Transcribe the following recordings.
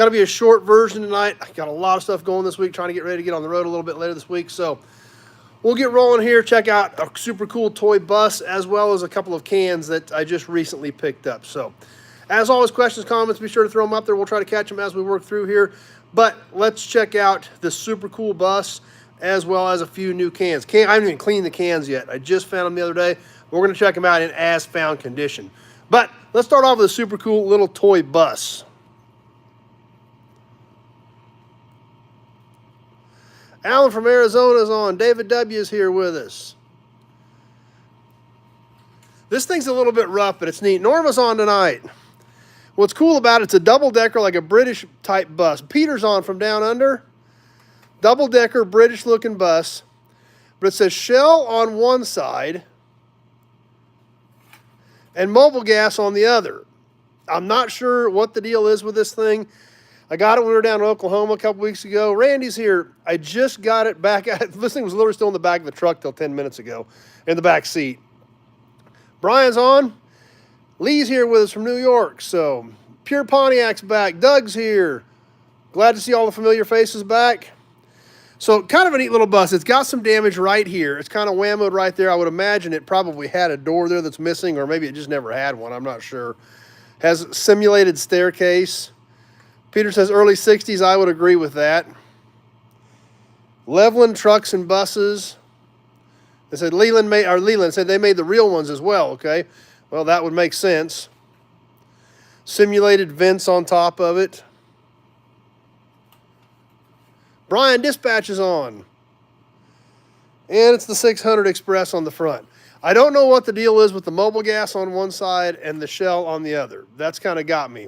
Got to be a short version tonight. I got a lot of stuff going this week, trying to get ready to get on the road a little bit later this week. So we'll get rolling here. Check out a super cool toy bus as well as a couple of cans that I just recently picked up. So as always, questions, comments, be sure to throw them up there. We'll try to catch them as we work through here. But let's check out the super cool bus as well as a few new cans. I haven't even cleaned the cans yet. I just found them the other day. We're going to check them out in as found condition. But let's start off with a super cool little toy bus. Alan from Arizona is on. David W. is here with us. This thing's a little bit rough, but it's neat. Norma's on tonight. What's cool about it's a double-decker, like a British-type bus. Peter's on from down under. Double-decker, British-looking bus. But it says Shell on one side and Mobilgas on the other. I'm not sure what the deal is with this thing. I got it when we were down in Oklahoma a couple weeks ago. Randy's here. I just got it back. This thing was literally still in the back of the truck till 10 minutes ago in the back seat. Brian's on. Lee's here with us from New York. So Pure Pontiac's back. Doug's here. Glad to see all the familiar faces back. So kind of a neat little bus. It's got some damage right here. It's kind of whammoed right there. I would imagine it probably had a door there that's missing, or maybe it just never had one. I'm not sure. Has simulated staircase. Peter says early 60s. I would agree with that. Levelland Trucks and Buses. They said Leland said they made the real ones as well. Okay, well that would make sense. Simulated vents on top of it. Brian Dispatch is on. And it's the 600 Express on the front. I don't know what the deal is with the Mobilgas on one side and the Shell on the other. That's kind of got me.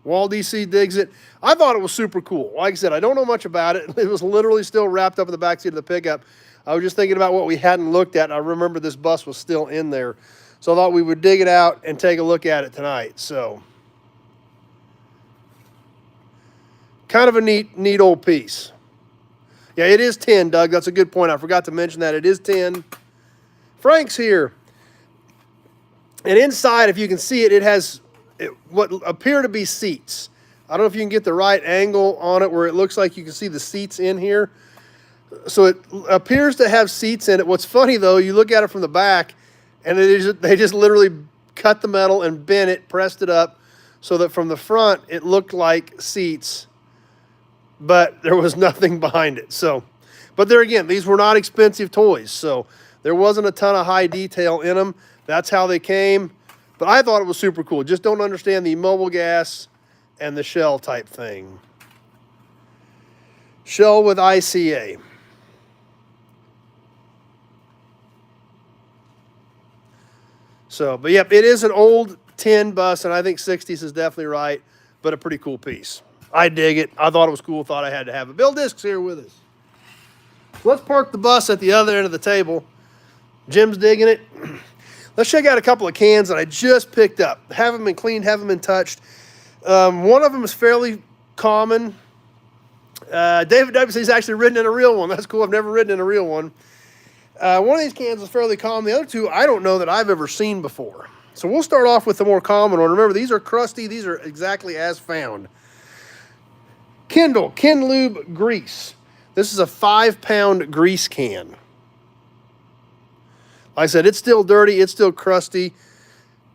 Wall DC digs it. I thought it was super cool. Like I said, I don't know much about it. It was literally still wrapped up in the backseat of the pickup. I was just thinking about what we hadn't looked at. And I remember this bus was still in there. So I thought we would dig it out and take a look at it tonight. So kind of a neat old piece. Yeah, it is 10, Doug. That's a good point. I forgot to mention that. It is 10. Frank's here. And inside, if you can see it, it has what appear to be seats. I don't know if you can get the right angle on it where it looks like you can see the seats in here. So it appears to have seats in it. What's funny, though, you look at it from the back, and they just literally cut the metal and bent it, pressed it up, so that from the front it looked like seats, but there was nothing behind it. So, but there again, these were not expensive toys, so there wasn't a ton of high detail in them. That's how they came. But I thought it was super cool. Just don't understand the Mobilgas and the Shell type thing. Shell with ICA. So, but yep, it is an old tin bus, and I think 60s is definitely right, but a pretty cool piece. I dig it. I thought it was cool. Thought I had to have it. Bill Disc's here with us. Let's park the bus at the other end of the table. Jim's digging it. Let's check out a couple of cans that I just picked up. Haven't been cleaned, haven't been touched. One of them is fairly common. David W. says he's actually ridden in a real one. That's cool. I've never ridden in a real one. One of these cans is fairly common. The other two, I don't know that I've ever seen before. So we'll start off with the more common one. Remember, these are crusty. These are exactly as found. Kendall, Kenlube grease. This is a 5-pound grease can. Like I said, it's still dirty. It's still crusty.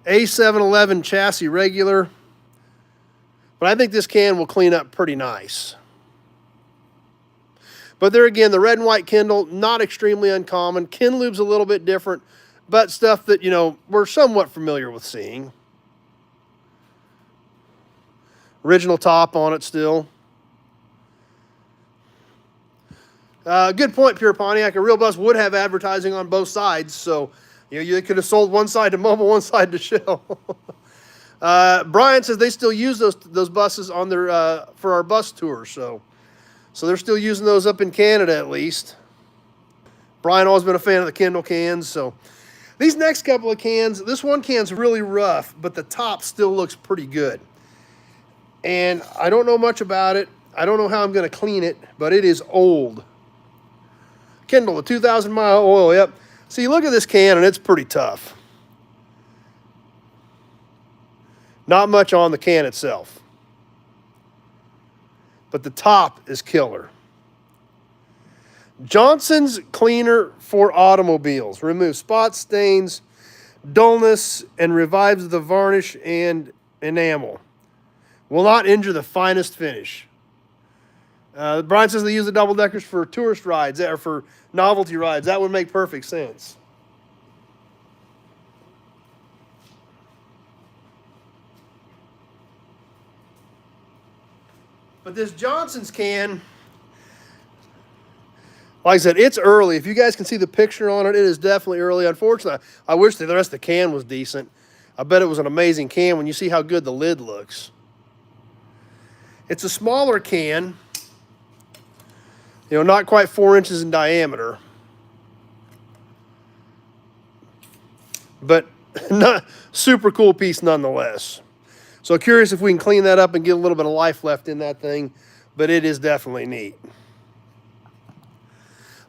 A711 chassis regular. But I think this can will clean up pretty nice. But there again, the red and white Kendall, not extremely uncommon. Kenlube's a little bit different, but stuff that, you know, we're somewhat familiar with seeing. Original top on it still. Good point, Pure Pontiac. A real bus would have advertising on both sides, so you could have sold one side to Mobil, one side to Shell. Brian says they still use those buses on their for our bus tour, so they're still using those up in Canada at least. Brian always been a fan of the Kendall cans, so these next couple of cans, this one can's really rough, but the top still looks pretty good. And I don't know much about it. I don't know how I'm going to clean it, but it is old. Kendall, the 2,000-mile oil, yep. So you look at this can, and it's pretty tough. Not much on the can itself. but the top is killer. Johnson's Cleaner for Automobiles. Removes spots, stains, dullness, and revives the varnish and enamel. Will not injure the finest finish. Brian says they use the double-deckers for tourist rides or for novelty rides. That would make perfect sense. But this Johnson's can, like I said, it's early. If you guys can see the picture on it, it is definitely early. Unfortunately, I wish the rest of the can was decent. I bet it was an amazing can when you see how good the lid looks. It's a smaller can, you know, not quite 4 inches in diameter. But not super cool piece nonetheless. So curious if we can clean that up and get a little bit of life left in that thing, but it is definitely neat.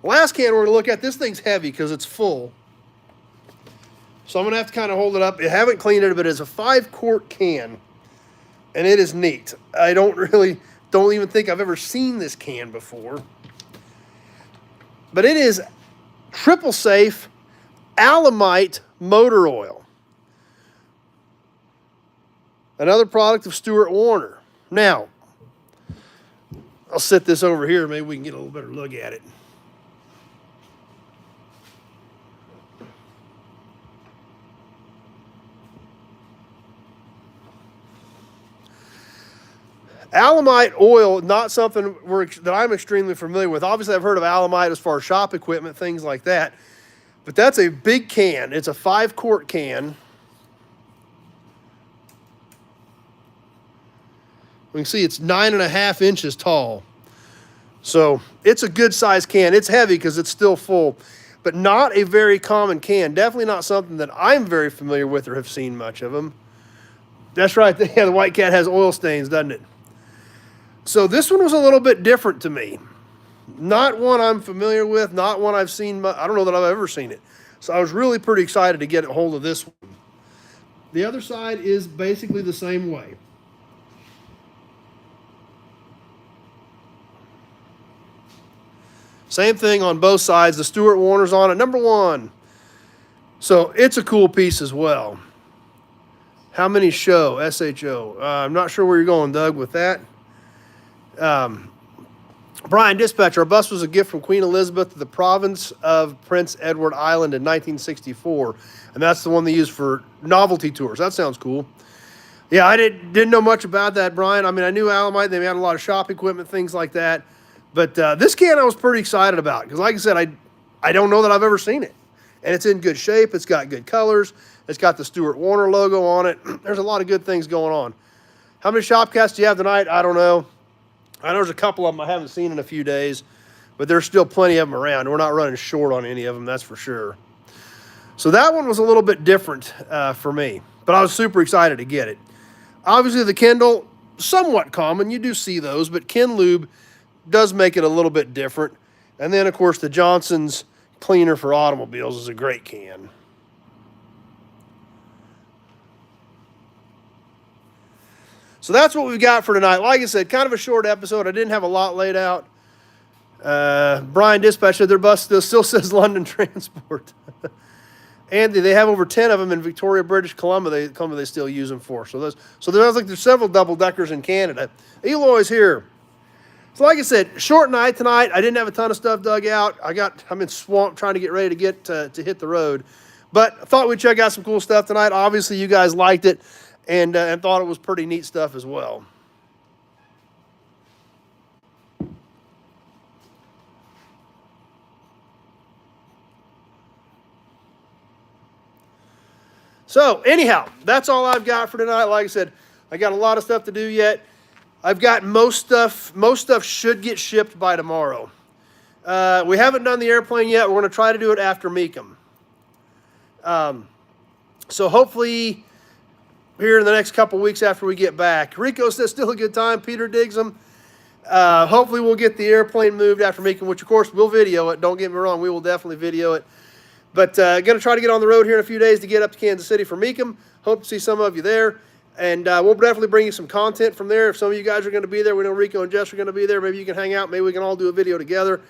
Last can we're going to look at, this thing's heavy because it's full. So I'm going to have to kind of hold it up. I haven't cleaned it, but it's a 5-quart can, and it is neat. I don't even think I've ever seen this can before. But it is triple safe Alamite motor oil. Another product of Stuart Warner. Now, I'll set this over here. Maybe we can get a little better look at it. Alamite oil, not something that I'm extremely familiar with. Obviously, I've heard of Alamite as far as shop equipment, things like that. But that's a big can. It's a 5-quart can. We can see it's 9.5 inches tall. So it's a good size can. It's heavy because it's still full, but not a very common can. Definitely not something that I'm very familiar with or have seen much of them. That's right. Yeah, the White Cat has oil stains, doesn't it? So this one was a little bit different to me. Not one I'm familiar with, not one I've seen. I don't know that I've ever seen it. So I was really pretty excited to get a hold of this one. The other side is basically the same way. Same thing on both sides. The Stuart Warner's on it. Number 1. So it's a cool piece as well. How many show? SHO. I'm not sure where you're going, Doug, with that. Brian Dispatcher, our bus was a gift from Queen Elizabeth to the province of Prince Edward Island in 1964. And that's the one they use for novelty tours. That sounds cool. Yeah, I didn't know much about that, Brian. I mean, I knew Alamite. They had a lot of shop equipment, things like that. But this can I was pretty excited about because, like I said, I don't know that I've ever seen it. And it's in good shape. It's got good colors. It's got the Stuart Warner logo on it. There's a lot of good things going on. How many shop casts do you have tonight? I don't know. I know there's a couple of them I haven't seen in a few days, but there's still plenty of them around. We're not running short on any of them, that's for sure. So that one was a little bit different for me, but I was super excited to get it. Obviously, the Kendall, somewhat common. You do see those, but Ken Lube does make it a little bit different. And then, of course, the Johnson's Cleaner for Automobiles is a great can. So that's what we've got for tonight. Like I said, kind of a short episode. I didn't have a lot laid out. Brian Dispatch said their bus still says London Transport. Andy, they have over 10 of them in Victoria, British Columbia. They still use them for. So there's several double-deckers in Canada. Eloy's here. So like I said, short night tonight. I didn't have a ton of stuff dug out. I'm in swamp trying to get ready to get to hit the road. But I thought we'd check out some cool stuff tonight. Obviously, you guys liked it and thought it was pretty neat stuff as well. So anyhow, that's all I've got for tonight. Like I said, I got a lot of stuff to do yet. I've got most stuff. Most stuff should get shipped by tomorrow. We haven't done the airplane yet. We're going to try to do it after Meekum. So hopefully here in the next couple weeks after we get back. Rico says still a good time. Peter digs them. Hopefully we'll get the airplane moved after Meekum, which of course we'll video it. Don't get me wrong. We will definitely video it. But going to try to get on the road here in a few days to get up to Kansas City for Meekum. Hope to see some of you there. And we'll definitely bring you some content from there. If some of you guys are going to be there, we know Rico and Jess are going to be there. Maybe you can hang out. Maybe we can all do a video together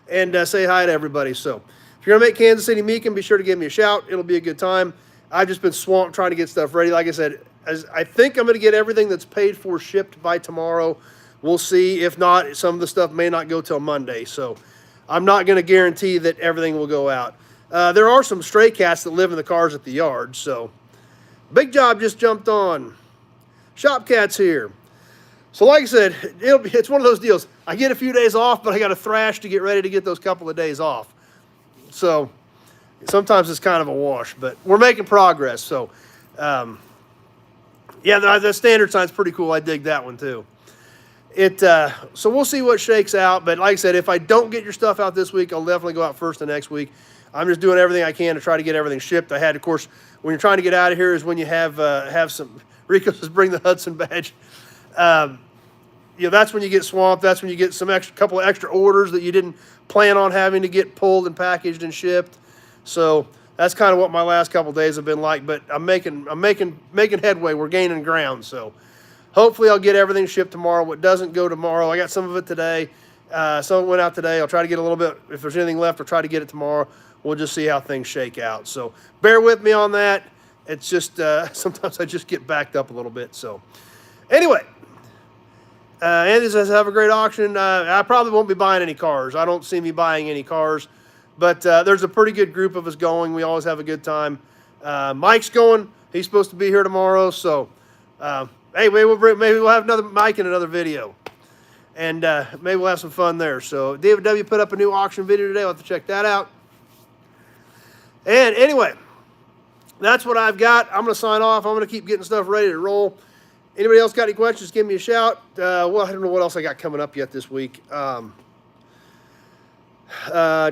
and say hi to everybody. So if you're going to make Kansas City Mecum, be sure to give me a shout. It'll be a good time. I've just been swamped trying to get stuff ready. Like I said, I think I'm going to get everything that's paid for shipped by tomorrow. We'll see. If not, some of the stuff may not go till Monday. So I'm not going to guarantee that everything will go out. There are some stray cats that live in the cars at the yard. So Big Job just jumped on. Shop Cat's here. So like I said, it's one of those deals. I get a few days off, but I got to thrash to get ready to get those couple of days off. So sometimes it's kind of a wash, but we're making progress. So yeah, the standard sign's pretty cool. I dig that one too. So we'll see what shakes out. But like I said, if I don't get your stuff out this week, I'll definitely go out first the next week. I'm just doing everything I can to try to get everything shipped. I had, of course, when you're trying to get out of here is when you have some. Rico says bring the Hudson badge. That's when you get swamped. That's when you get some couple of extra orders that you didn't plan on having to get pulled and packaged and shipped. So that's kind of what my last couple of days have been like. But I'm making headway. We're gaining ground. So hopefully I'll get everything shipped tomorrow. What doesn't go tomorrow, I got some of it today. Some of it went out today. I'll try to get a little bit. If there's anything left, I'll try to get it tomorrow. We'll just see how things shake out. So bear with me on that. It's just sometimes I just get backed up a little bit. So anyway, Andy says, have a great auction. I probably won't be buying any cars. I don't see me buying any cars. But there's a pretty good group of us going. We always have a good time. Mike's going. He's supposed to be here tomorrow. So, hey, maybe we'll have another Mike in another video. And maybe we'll have some fun there. So David W. put up a new auction video today. I'll have to check that out. And anyway, that's what I've got. I'm going to sign off. I'm going to keep getting stuff ready to roll. Anybody else got any questions, give me a shout. Well, I don't know what else I got coming up yet this week. I got a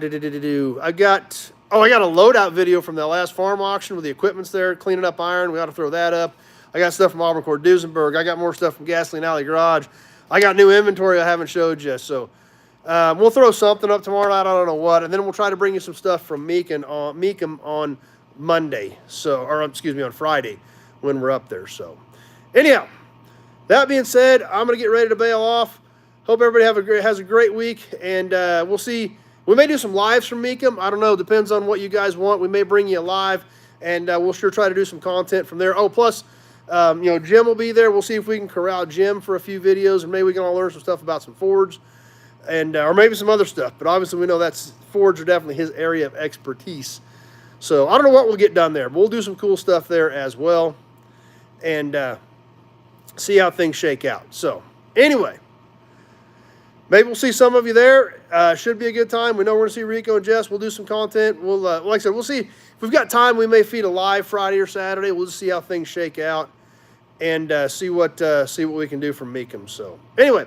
loadout video from that last farm auction with the equipment's there, cleaning up iron. We ought to throw that up. I got stuff from Auburn Court Duesenberg. I got more stuff from Gasoline Alley Garage. I got new inventory I haven't showed you. So we'll throw something up tomorrow night. I don't know what. And then we'll try to bring you some stuff from Mecum on Monday. On Friday when we're up there. So anyhow, that being said, I'm going to get ready to bail off. Hope everybody has a great week. And we'll see. We may do some lives from Mecum. I don't know. Depends on what you guys want. We may bring you a live. And we'll sure try to do some content from there. Oh, plus, Jim will be there. We'll see if we can corral Jim for a few videos. And maybe we can all learn some stuff about some Fords. And or maybe some other stuff. But obviously, we know Fords are definitely his area of expertise. So I don't know what we'll get done there. But we'll do some cool stuff there as well. And see how things shake out. So anyway, maybe we'll see some of you there. Should be a good time. We know we're going to see Rico and Jess. We'll do some content. We'll, like I said, we'll see. If we've got time, we may feed a live Friday or Saturday. We'll just see how things shake out and see what we can do from Mecum. So anyway,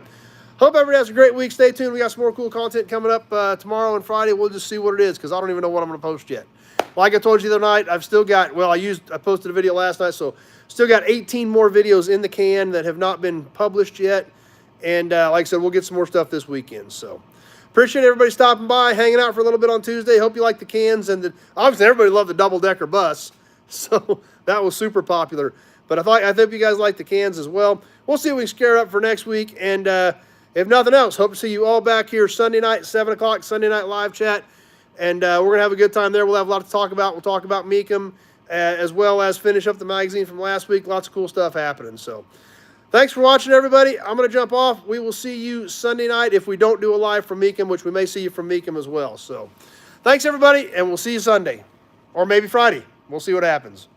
hope everybody has a great week. Stay tuned. We got some more cool content coming up tomorrow and Friday. We'll just see what it is because I don't even know what I'm going to post yet. Like I told you the other night, I've still got, I posted a video last night, so still got 18 more videos in the can that have not been published yet. And like I said, we'll get some more stuff this weekend. So appreciate everybody stopping by, hanging out for a little bit on Tuesday. Hope you like the cans. And obviously, everybody loved the double-decker bus. So that was super popular. But I think you guys like the cans as well. We'll see what we can scare up for next week. And if nothing else, hope to see you all back here Sunday night, 7 o'clock, Sunday night live chat. And we're going to have a good time there. We'll have a lot to talk about. We'll talk about Mecum as well as finish up the magazine from last week. Lots of cool stuff happening. So thanks for watching, everybody. I'm going to jump off. We will see you Sunday night if we don't do a live from Mecum, which we may see you from Mecum as well. So thanks, everybody, and we'll see you Sunday or maybe Friday. We'll see what happens.